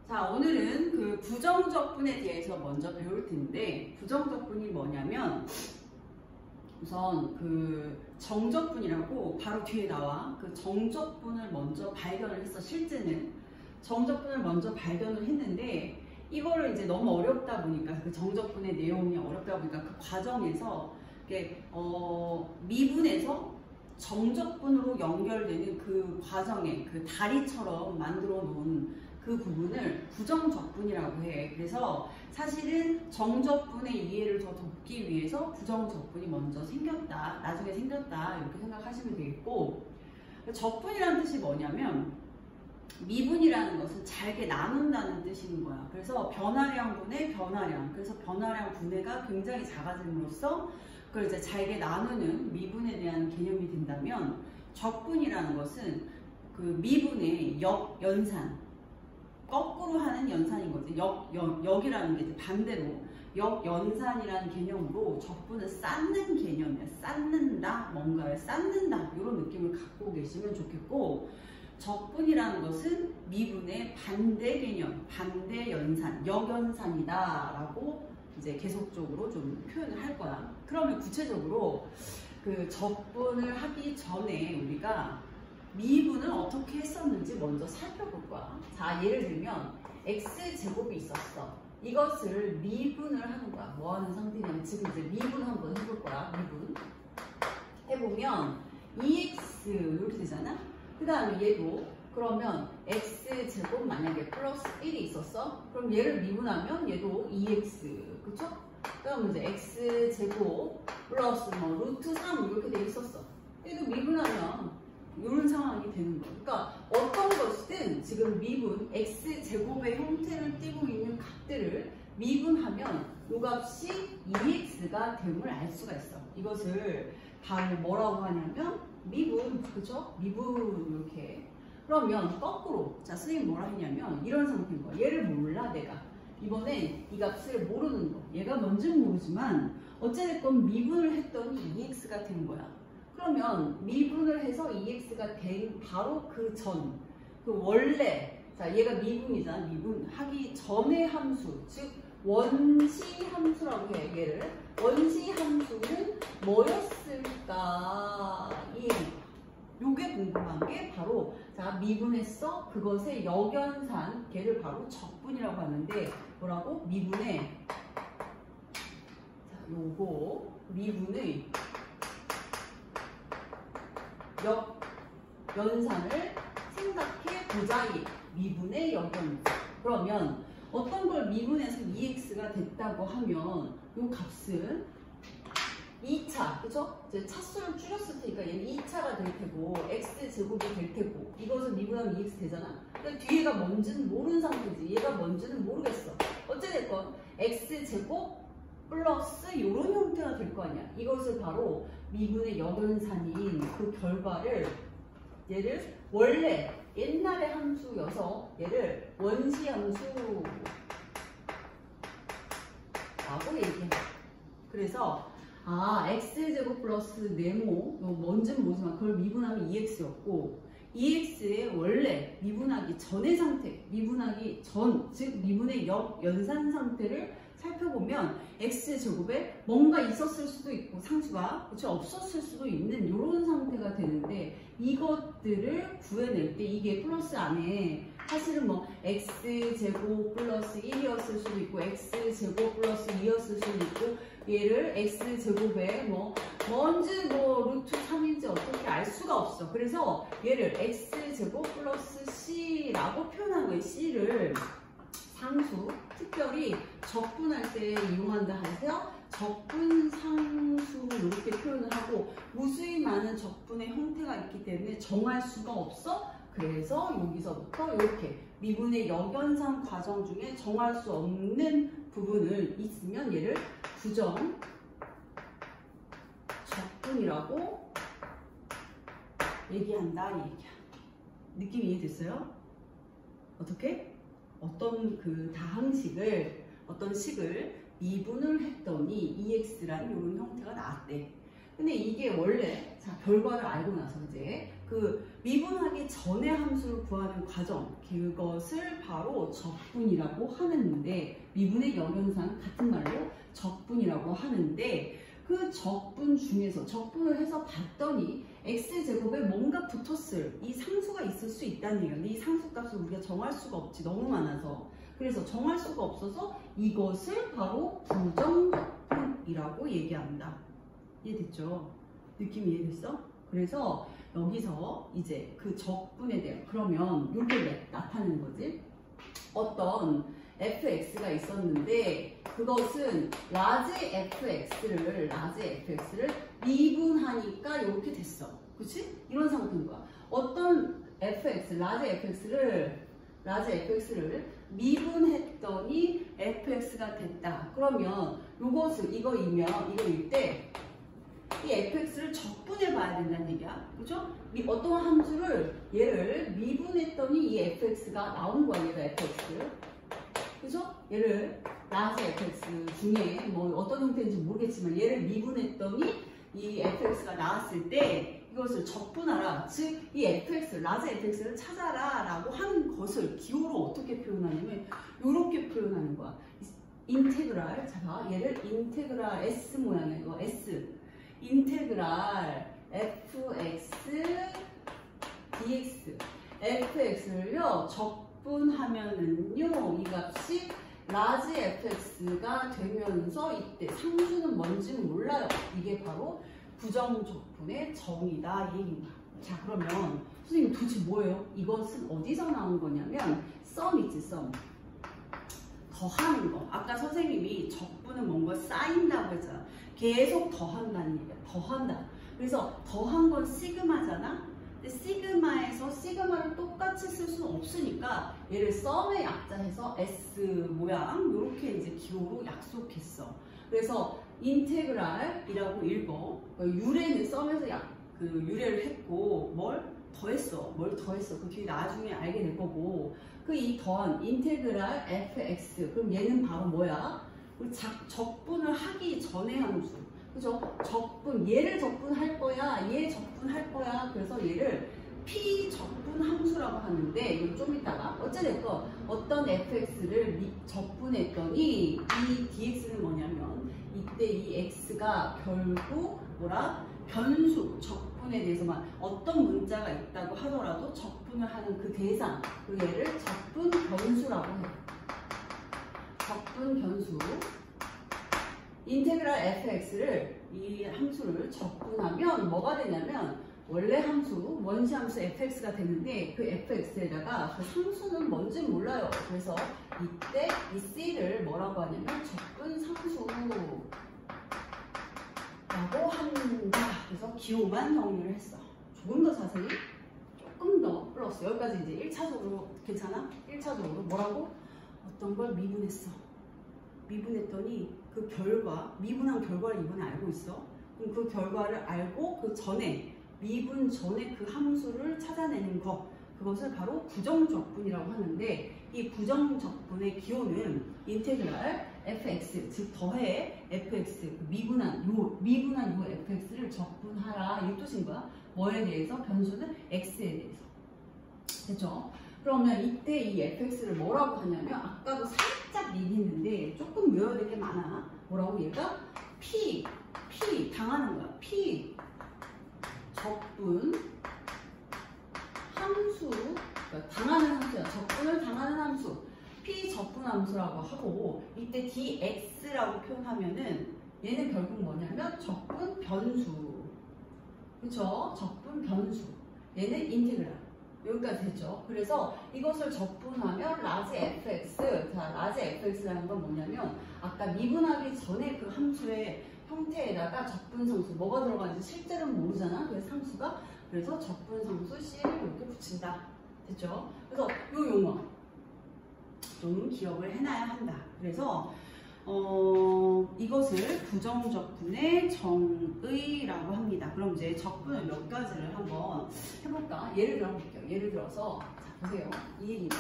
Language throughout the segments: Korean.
자, 오늘은 그 부정적분에 대해서 먼저 배울 텐데, 부정적분이 뭐냐면 우선 그 정적분이라고 바로 뒤에 나와. 그 정적분을 먼저 발견을 했어. 실제는 정적분을 먼저 발견을 했는데, 이거를 이제 너무 어렵다 보니까, 그 정적분의 내용이 어렵다 보니까 그 과정에서 미분에서 정적분으로 연결되는 그 과정에 그 다리처럼 만들어 놓은 그 부분을 부정적분이라고 해. 그래서 사실은 정적분의 이해를 더 돕기 위해서 부정적분이 먼저 생겼다, 나중에 생겼다, 이렇게 생각하시면 되겠고, 적분이라는 뜻이 뭐냐면 미분이라는 것은 잘게 나눈다는 뜻인 거야. 그래서 변화량분의 변화량, 그래서 변화량 분해가 굉장히 작아짐으로써 그걸 이제 잘게 나누는 미분에 대한 개념이 된다면, 적분이라는 것은 그 미분의 역연산, 거꾸로 하는 연산인 거지. 역이라는 게 이제 반대로 역연산이라는 개념으로 적분을 쌓는 개념이야. 쌓는다, 뭔가를 쌓는다, 이런 느낌을 갖고 계시면 좋겠고, 적분이라는 것은 미분의 반대 개념, 반대 연산, 역연산이다 라고 이제 계속적으로 좀 표현을 할 거야. 그러면 구체적으로 그 적분을 하기 전에 우리가 미분을 어떻게 했었는지 먼저 살펴볼 거야. 자, 예를 들면 x제곱이 있었어. 이것을 미분을 하는 거야. 뭐 하는 상태냐면 지금 이제 미분 한번 해볼 거야. 미분 해보면 2x 이렇게 되잖아. 그 다음에 얘도 그러면 x제곱 만약에 플러스 1이 있었어. 그럼 얘를 미분하면 얘도 2x, 그쵸? 그럼 이제 x제곱 플러스 뭐 루트 3 이렇게 돼 있었어. 얘도 미분하면 이런 상황이 되는 거예요. 그러니까 어떤 것이든 지금 미분, x제곱의 형태를 띠고 있는 값들을 미분하면 이 값이 2x가 됨을 알 수가 있어. 이것을 바로 뭐라고 하냐면 미분, 그죠? 미분 이렇게. 그러면 거꾸로, 자, 선생님 뭐라 했냐면 이런 상태인 거야. 얘를 몰라 내가. 이번에 이 값을 모르는 거. 얘가 뭔지는 모르지만 어찌됐건 미분을 했더니 2x가 된 거야. 그러면 미분을 해서 2x가 된 바로 그 전, 그 원래, 자, 얘가 미분이잖아. 미분하기 전의 함수, 즉 원시 함수라고 해. 얘를 원시 함수는 뭐였을까? 요게 궁금한 게 바로, 자, 미분했어. 그것의 역연산, 걔를 바로 적분이라고 하는데 뭐라고? 미분의, 자, 요거 미분의 역연산을 생각해 보자. 미분의 역연산. 그러면 어떤 걸 미분해서 2x가 됐다고 하면 이 값은 2차, 그죠? 이제 차수를 줄였을 테니까 얘는 2차가 될 테고 x제곱이 될 테고, 이것을 미분하면 2x 되잖아. 근데 뒤에가 뭔지는 모르는 상태지. 얘가 뭔지는 모르겠어. 어찌됐건 x제곱 플러스 이런 형태가 될 거 아니야. 이것을 바로 미분의 역연산인 그 결과를, 얘를 원래 옛날의 함수여서 얘를 원시 함수라고 얘기해. 그래서 x제곱 플러스 네모, 뭔지는 모르지만 그걸 미분하면 2x였고, 2x의 원래 미분하기 전의 상태, 미분하기 전, 즉 미분의 역연산 상태를 살펴보면 x제곱에 뭔가 있었을 수도 있고 상수가, 그렇죠? 없었을 수도 있는 이런 상태가 되는데, 이것들을 구해낼 때 이게 플러스 안에 사실은 뭐 x제곱 플러스 1이었을 수도 있고 x제곱 플러스 2였을 수도 있고, 얘를 x제곱에 뭔지 루트 3인지 어떻게 알 수가 없어. 그래서 얘를 x제곱 플러스 c라고 표현한 거예요. c를 상수, 특별히 적분할 때 이용한다 해서 적분 상수 이렇게 표현을 하고, 무수히 많은 적분의 형태가 있기 때문에 정할 수가 없어. 그래서 여기서부터 이렇게 미분의 역연산 과정 중에 정할 수 없는 부분을 있으면 얘를 부정 적분이라고 얘기한다, 이 얘기야. 느낌 이해됐어요? 어떻게? 어떤 그 다항식을, 어떤 식을 미분을 했더니 2x라는 이런 형태가 나왔대. 근데 이게 원래, 자, 결과를 알고 나서 이제 그 그 미분하기 전에 함수를 구하는 과정, 그것을 바로 적분이라고 하는데, 미분의 역연상 같은 말로 적분이라고 하는데, 그 적분 중에서 적분을 해서 봤더니 x제곱에 뭔가 붙었을 이 상수가 있을 수 있다는 얘기야. 근데 이 상수값을 우리가 정할 수가 없지, 너무 많아서. 그래서 정할 수가 없어서 이것을 바로 부정적분이라고 얘기한다. 이해됐죠? 느낌 이해됐어? 그래서 여기서 이제 그 적분에 대한, 그러면 요게 나타내는 거지. 어떤 fx가 있었는데 그것은 라지 fx를 미분하니까 이렇게 됐어. 그치? 이런 상태인 거야. 어떤 fx, 라지 fx를 미분했더니 fx가 됐다. 그러면 이거일 때 이 fx를 적분해 봐야 된다는 얘기야. 그죠? 어떤 함수를 얘를 미분했더니 이 fx가 나온 거야. 얘가 fx. 그죠? 얘를 라지 fx 중에 뭐 어떤 형태인지 모르겠지만 얘를 미분했더니 이 fx가 나왔을 때 이것을 적분하라. 즉 이 fx, 라지 fx를 찾아라 라고 하는 것을 기호로 어떻게 표현하냐면 이렇게 표현하는 거야. 인테그랄, 자 봐. 얘를 인테그랄 S 모양이야. 이거 S. 인테그랄 fx dx. fx를요 적분하면은요 이 값이 라지 fx가 되면서 이때 상수는 뭔지는 몰라요. 이게 바로 부정적분의 정의다 이 얘기입니다. 자, 그러면 선생님 도대체 뭐예요? 이것은 어디서 나온 거냐면 썸이지, 썸. 더하는 거. 아까 선생님이 적분은 뭔가 쌓인다고 했잖아. 계속 더한다는 얘기야. 더한다. 그래서 더한 건 시그마잖아. 근데 시그마에서 시그마를 똑같이 쓸 수는 없으니까 얘를 썸의 약자해서 S 모양 이렇게 이제 기호로 약속했어. 그래서 인테그랄이라고 읽어. 유래는 썸에서 유래를 했고 뭘 더했어. 그 뒤에 나중에 알게 될 거고. 그 이 더한 인테그랄 fx. 그럼 얘는 바로 뭐야? 우리 적분을 하기 전에 함수. 그죠? 얘를 적분할 거야. 얘 적분할 거야. 그래서 얘를 p 적분 함수라고 하는데 이건 좀 이따가 어찌됐건 어떤 fx를 적분했더니 이 dx는 뭐냐면 이때 이 x가 결국 변수, 적분에 대해서만 어떤 문자가 있다고 하더라도 적분을 하는 그 대상, 그 얘를 적분 변수라고 해요. 적분 변수. 인테그랄 fx를 이 함수를 적분하면 뭐가 되냐면 원래 함수, 원시 함수 fx가 되는데 그 fx에다가 그 상수는 뭔지 몰라요. 그래서 이때 이 c를 뭐라고 하냐면 적분 상수라고 한다. 그래서 기호만 정리를 했어. 조금 더 자세히, 조금 더 플러스. 여기까지 이제 1차적으로 괜찮아? 1차적으로 뭐라고? 어떤 걸 미분했어. 미분했더니 그 결과, 미분한 결과를 이번에 알고 있어. 그럼 그 결과를 알고 그 전에, 미분 전에 그 함수를 찾아내는 것, 그것을 바로 부정적분이라고 하는데 이 부정적분의 기호는 인테그랄 fx, 즉 더해 fx, 미분한 요 fx를 적분하라 이 뜻인 거야. 뭐에 대해서? 변수는 x에 대해서. 됐죠? 그러면 이때 이 fx를 뭐라고 하냐면 아까도 살짝 얘기했는데 조금 외워야 될 게 많아. 뭐라고? 얘가 p 당하는 거야. p 적분 함수, 그러니까 당하는 함수야. 적분을 당하는 함수. p 적분 함수라고 하고 이때 dx라고 표현하면은 얘는 결국 뭐냐면 적분 변수. 그쵸? 적분 변수. 얘는 인테그랄. 여기까지 됐죠? 그래서 이것을 적분하면 라지 fx. 자, 라지 fx라는 건 뭐냐면 아까 미분하기 전에 그 함수의 형태에다가 적분상수 뭐가 들어가는지 실제로는 모르잖아. 그래서 상수가, 그래서 적분상수 c를 이렇게 붙인다. 됐죠? 그래서 요 용어 좀 기억을 해놔야 한다. 그래서 이것을 부정적분의 정의라고 합니다. 그럼 이제 적분을 몇 가지를 한번 해볼까? 예를 들어 볼게요. 예를 들어서 자, 보세요. 이 얘기입니다.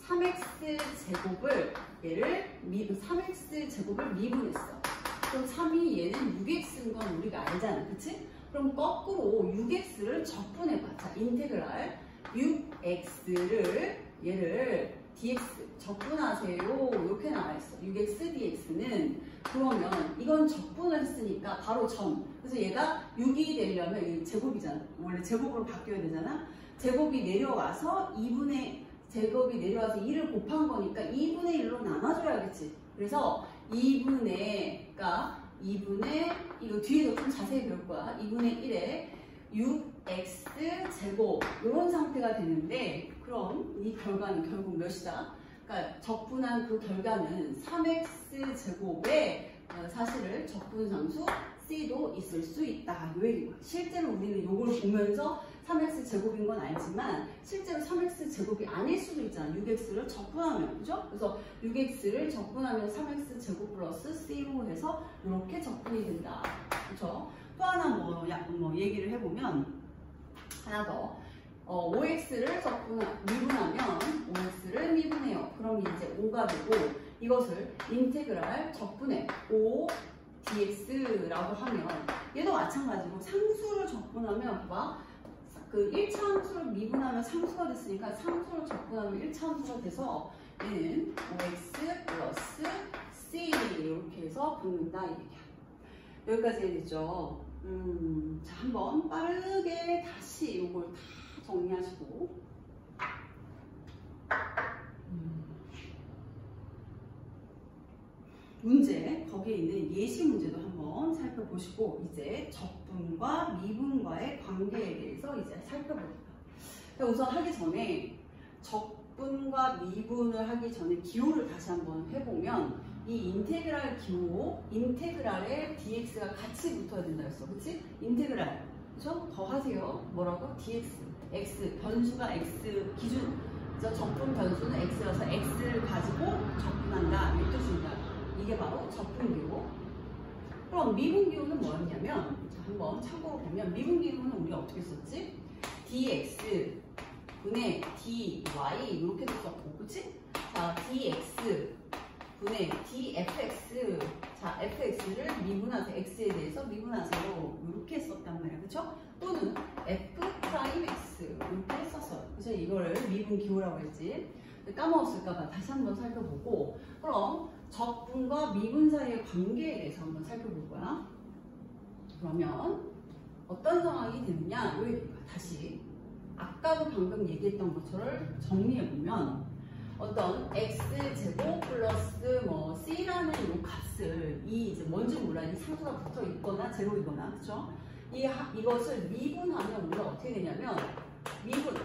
3x 제곱을 3x 제곱을 미분했어. 그럼 3이 얘는 6x인 건 우리가 알잖아. 그치? 그럼 거꾸로 6x를 적분해봐. 자, 인테그랄 6x를 얘를 dx 적분하세요. 이렇게 나와있어. 6x dx는 그러면 이건 적분을 했으니까 바로 점. 그래서 얘가 6이 되려면 이 제곱이잖아. 원래 제곱으로 바뀌어야 되잖아. 제곱이 내려와서 2분의 제곱이 내려와서 2를 곱한 거니까 2분의 1로 나눠줘야겠지. 그래서 2분의 이거 뒤에서 좀 자세히 배울 거야. 2분의 1에 6x 제곱 이런 상태가 되는데 그럼 이 결과는 결국 몇이다? 그러니까 적분한 그 결과는 3x 제곱에 사실을 적분상수 c도 있을 수 있다. 요 얘기고 실제로 우리는 이걸 보면서 3x 제곱인 건 알지만 실제로 3x 제곱이 아닐 수도 있잖아. 6x를 적분하면 그죠? 그래서 6x를 적분하면 3x 제곱 플러스 c로 해서 이렇게 적분이 된다. 그렇죠? 또 하나 뭐 얘기를 해보면 하나 더 5x를 미분하면 5x를 미분해요. 그럼 이제 5가 되고 이것을 인테그랄 적분해 5 dx라고 하면 얘도 마찬가지로 상수를 적분하면 봐. 그 1차 함수를 미분하면 상수가 됐으니까 상수를 적분하면 1차 함수가 돼서 얘는 5x 플러스 c 이렇게 해서 붙는다 이 얘기야. 여기까지 해야겠죠. 자, 한번 빠르게 다시 이걸 다 정리하시고 문제, 거기에 있는 예시 문제도 한번 살펴보시고 이제 적분과 미분과의 관계에 대해서 이제 살펴봅니다. 우선 하기 전에 적분과 미분을 하기 전에 기호를 다시 한번 해보면 이 인테그랄 기호, 인테그랄에 dx가 같이 붙어야 된다 했어. 그치? 인테그랄. 그쵸? 더 하세요. 뭐라고? dx. x. 변수가 x 기준. 그래서 적분 변수는 x여서 x를 가지고 적분한다. 이 뜻입니다. 이게 바로 적분기호. 그럼 미분기호는 뭐였냐면, 자, 한번 참고로 보면, 미분기호는 우리가 어떻게 썼지? dx 분의 dy 이렇게도 썼고, 그치? 자, dx 분의 dfx. 자, fx를 미분하세요. x에 대해서 미분하세요. 이렇게 썼단 말이야. 그쵸? 또는 f'x 이렇게 했었어요. 그래서 이거를 미분기호라고 했지. 까먹었을까봐 다시 한번 살펴보고, 그럼 적분과 미분 사이의 관계에 대해서 한번 살펴볼 거야. 그러면 어떤 상황이 되느냐? 여기 다시 아까도 방금 얘기했던 것처럼 정리해보면 어떤 x제곱 플러스 뭐 c라는 이 값을 이제 뭔지 몰라. 이 상수가 붙어 있거나 제로이거나 그쵸? 이것을 미분하면 우리가 어떻게 되냐면 미분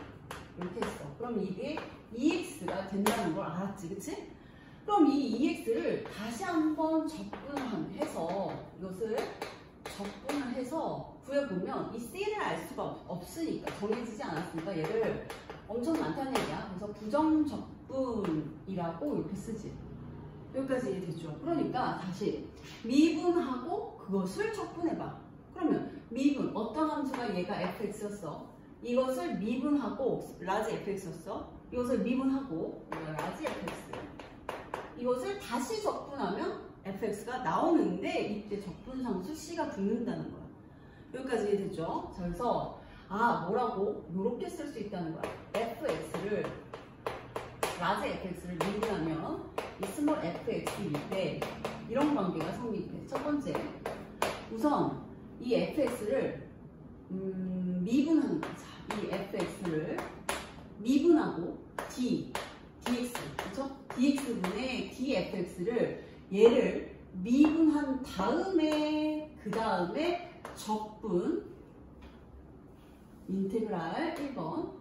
이렇게 했어. 그럼 이게 2x가 된다는 걸 알았지, 그치? 그럼 이 2x를 다시 한번 적분을 해서 이것을 적분을 해서 구해보면 이 c를 알 수가 없으니까 정해지지 않았으니까 얘를 엄청 많다는 얘기야. 그래서 부정적분이라고 이렇게 쓰지. 여기까지 이해됐죠? 그러니까 다시 미분하고 그것을 적분해봐. 그러면 미분 어떤 함수가 얘가 fx였어. 이것을 미분하고 라지 fx였어. 이것을 미분하고 라지 fx. 이것을 다시 적분하면 fx가 나오는데 이때 적분상수 c가 붙는다는 거야. 여기까지 이해됐죠? 자, 그래서 뭐라고? 이렇게 쓸 수 있다는 거야. fx를 라지 fx를 미분하면 이 스몰 fx일 때 이런 관계가 성립돼. 첫 번째, 우선 이 fx를 미분하는 거야. 이 fx를 미분하고 dx, 그쵸? dx분의 dfx를 얘를 미분한 다음에 그 다음에 적분 인테그랄 1번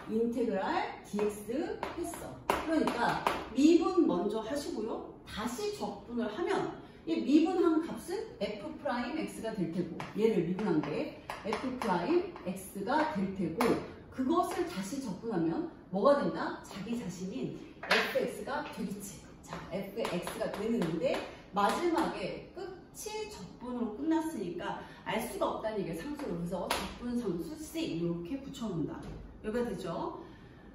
인테그랄 dx 했어. 그러니까 미분 먼저 하시고요. 다시 적분을 하면 이 미분한 값은 f'x가 될 테고 얘를 미분한 게 f'x가 될 테고 그것을 다시 적분하면 뭐가 된다? 자기 자신인 fx가 되겠지. 자, fx가 되는데 마지막에 끝이 적분으로 끝났으니까 알 수가 없다는 얘기가 상수로. 그래서 적분 상수 c 이렇게 붙여놓는다. 여기가 되죠?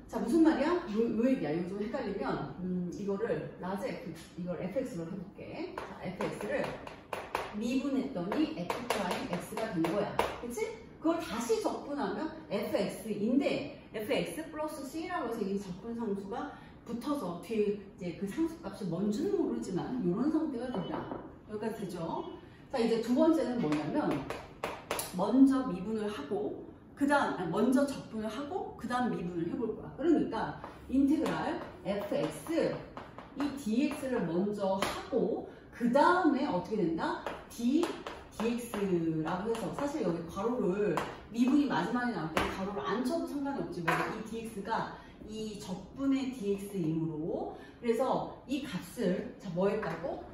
자, 무슨 말이야? 요 얘기야. 이거 좀 헷갈리면 이거를 라지 fx, 이걸 fx로 해볼게. 자, fx를 미분했더니 f 프라임 x가 된 거야. 그치? 그걸 다시 적분하면 fx인데 fx 플러스 c라고 해서 이 적분 상수가 붙어서 뒤에 이제 그 상수값이 뭔지는 모르지만 이런 상태가 된다. 여기까지 되죠? 자, 이제 두 번째는 뭐냐면 먼저 미분을 하고 먼저 적분을 하고 그 다음 미분을 해볼 거야. 그러니까 인테그랄 fx 이 dx를 먼저 하고 그 다음에 어떻게 된다? dx라고 해서 사실 여기 괄호를 미분이 마지막에 나올 때 괄호를 안 쳐도 상관이 없지만 이 dx가 이 적분의 dx이므로 그래서 이 값을 자 뭐 했다고?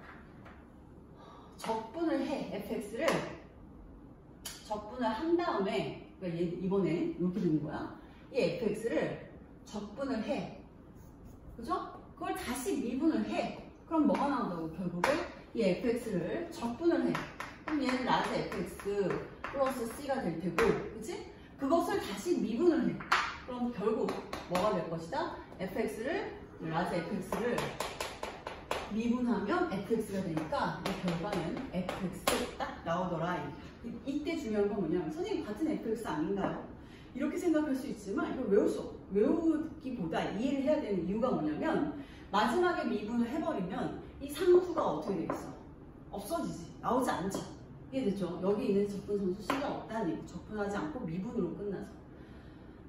적분을 해. fx를 적분을 한 다음에 그러니까 이번에 이렇게 되는 거야. 이 fx를 적분을 해. 그죠? 그걸 다시 미분을 해. 그럼 뭐가 나온다고? 결국에 이 fx를 적분을 해. 그럼 얘는 라지 fx 플러스 c가 될 테고, 그치? 그것을 다시 미분을 해. 그럼 결국 뭐가 될 것이다? 라지 fx를 미분하면 fx가 되니까 이 결과는 fx 딱 나오더라. 이때 중요한 건 뭐냐면 선생님 같은 fx 아닌가요? 이렇게 생각할 수 있지만 이걸 외우기보다 이해를 해야 되는 이유가 뭐냐면 마지막에 미분을 해버리면 이 상수가 어떻게 되겠어? 없어지지. 나오지 않죠. 이해됐죠? 여기 있는 적분 상수 C가 없다는 얘기. 적분하지 않고 미분으로 끝나서.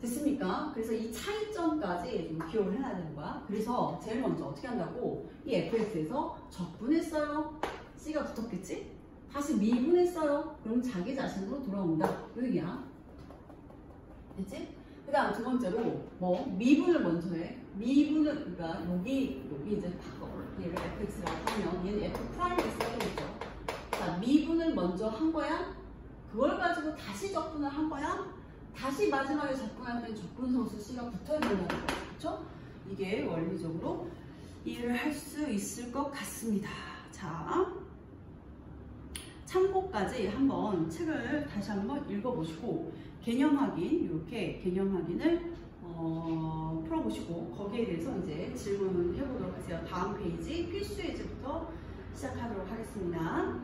됐습니까? 그래서 이 차이점까지 좀 기억을 해놔야 되는 거야. 그래서 제일 먼저 어떻게 한다고? 이 fx에서 적분했어요. C가 붙었겠지? 다시 미분했어요. 그럼 자기 자신으로 돌아온다. 이 얘기야. 됐지? 그 다음 두 번째로 뭐 미분을 먼저 해. 미분을 그러니까 여기 이제 바꿔. 얘를 fx라고 하면 얘는 f 프라임이 써야겠죠. 자, 미분을 먼저 한 거야. 그걸 가지고 다시 적분을 한 거야. 다시 마지막에 적분할 때는 적분상수 C가 붙어야 된다는 거예요. 그렇죠? 이게 원리적으로 이해를 할 수 있을 것 같습니다. 자, 참고까지 한번 책을 다시 한번 읽어보시고 개념 확인, 이렇게 개념 확인을 풀어보시고 거기에 대해서 이제 질문을 해보도록 하세요. 다음 페이지 필수 예제부터 시작하도록 하겠습니다.